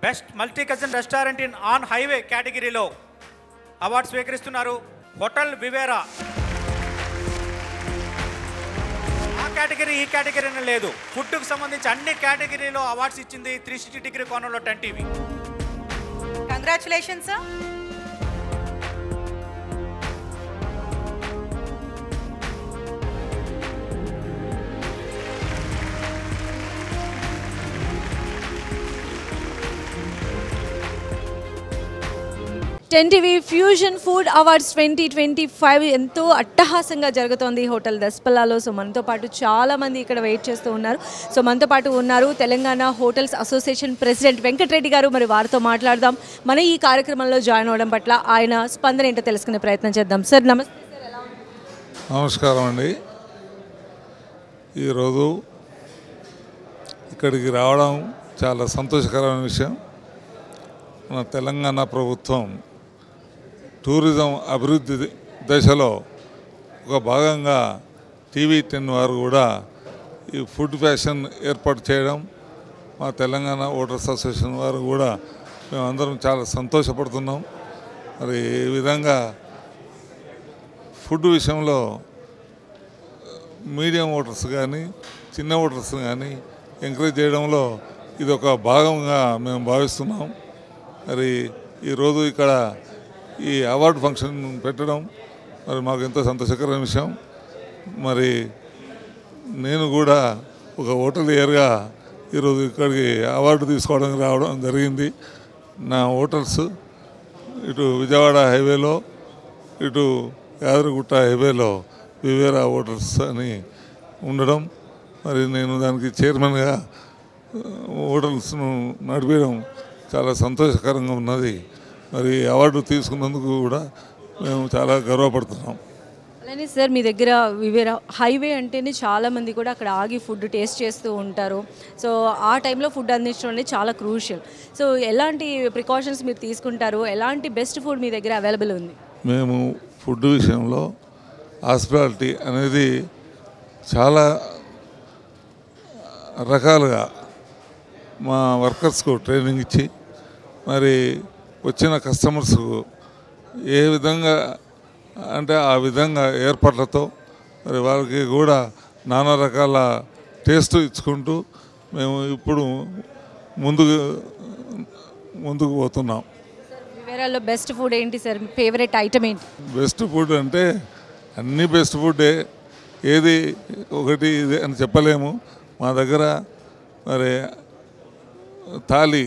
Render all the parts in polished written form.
Best multi cousin restaurant in on highway కేటగిరీలో award స్వీకరిస్తున్నారు hotel Vivera. ఆ category ఈ category అని లేదు, ఫుడ్కు సంబంధించి అన్ని కేటగిరీలో అవార్డ్స్ ఇచ్చింది 360 డిగ్రీ కోణంలో 10 TV. Congratulations sir. Ten TV fusion food awards 2025 ఎంతో అట్టహాసంగా జరుగుతోంది హోటల్ దస్పల్లాలో. సో మనతో పాటు చాలామంది ఇక్కడ వెయిట్ చేస్తూ ఉన్నారు. సో మనతో పాటు ఉన్నారు Telangana hotels association president Venkatareddy garu. మరి వారితో మాట్లాడదాం. మన ఈ కార్యక్రమంలో జాయిన్ అవ్వడం పట్ల ఆయన స్పందన ఏంటో తెలుసుకునే ప్రయత్నం చేద్దాం. సార్ నమస్తే. నమస్కారం అండి. ఈరోజు ఇక్కడికి రావడం చాలా సంతోషకరమైన విషయం. మన తెలంగాణ ప్రభుత్వం టూరిజం అభివృద్ధి దశలో ఒక భాగంగా TV10 వారు కూడా ఈ ఫుడ్ ఫ్యాషన్ ఏర్పాటు చేయడం, మా తెలంగాణ హోటల్స్ అసోసియేషన్ వారు కూడా మేమందరం చాలా సంతోషపడుతున్నాం. మరి ఈ విధంగా ఫుడ్ విషయంలో మీడియం హోటల్స్ కానీ చిన్న హోటల్స్ కానీ ఎంకరేజ్ చేయడంలో ఇది ఒక భాగంగా మేము భావిస్తున్నాం. మరి ఈరోజు ఇక్కడ ఈ అవార్డు ఫంక్షన్ పెట్టడం మరి మాకు ఎంతో సంతోషకరమైన విషయం. మరి నేను కూడా ఒక హోటల్ ఇయర్గా ఈరోజు ఇక్కడికి అవార్డు తీసుకోవడానికి రావడం జరిగింది. నా హోటల్స్ ఇటు విజయవాడ హైవేలో ఇటు యాదగిరిగుట్ట హైవేలో వివేరా హోటల్స్ అని ఉండడం, మరి నేను దానికి చైర్మన్గా హోటల్స్ను నడిపేయడం చాలా సంతోషకరంగా ఉన్నది. మరి అవార్డు తీసుకున్నందుకు కూడా మేము చాలా గర్వపడుతున్నాం. అలానే సార్ మీ దగ్గర వివేరా హైవే అంటేనే చాలామంది కూడా అక్కడ ఆగి ఫుడ్ టేస్ట్ చేస్తూ ఉంటారు. సో ఆ టైంలో ఫుడ్ అందించడం అనేది చాలా క్రూషియల్. సో ఎలాంటి ప్రికాషన్స్ మీరు తీసుకుంటారు? ఎలాంటి బెస్ట్ ఫుడ్ మీ దగ్గర అవైలబుల్ ఉంది? మేము ఫుడ్ విషయంలో హాస్పిటాలిటీ అనేది చాలా రకాలుగా మా వర్కర్స్కు ట్రైనింగ్ ఇచ్చి మరి వచ్చిన కస్టమర్స్కు ఏ విధంగా అంటే ఆ విధంగా ఏర్పాట్లతో మరి వారికి కూడా నానా రకాల టేస్ట్ ఇచ్చుకుంటూ మేము ఇప్పుడు ముందుకు పోతున్నాం. వివేరాలో బెస్ట్ ఫుడ్ ఏంటి సార్? ఫేవరెట్ ఐటమ్ ఏంటి? బెస్ట్ ఫుడ్ అంటే అన్నీ బెస్ట్ ఫుడ్డే, ఏది ఒకటి ఇది అని చెప్పలేము. మా దగ్గర మరి థాలీ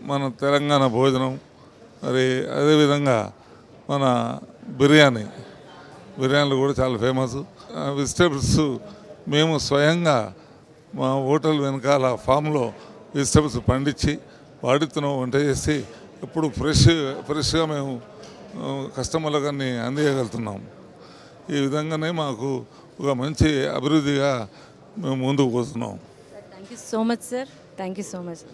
మన తెలంగాణ భోజనం, మరి అదేవిధంగా మన బిర్యానీలు కూడా చాలా ఫేమస్. వెజిటేబుల్స్ మేము స్వయంగా మా హోటల్ వెనకాల ఫామ్లో వెజిటేబుల్స్ పండించి వాటితో వంట చేసి ఎప్పుడు ఫ్రెష్గా మేము కస్టమర్లకు అన్ని అందియగలుగుతున్నాం. ఈ విధంగానే మాకు ఒక మంచి అభివృద్ధిగా మేము ముందుకు పోతున్నాం. Thank you so much sir. Thank you so much.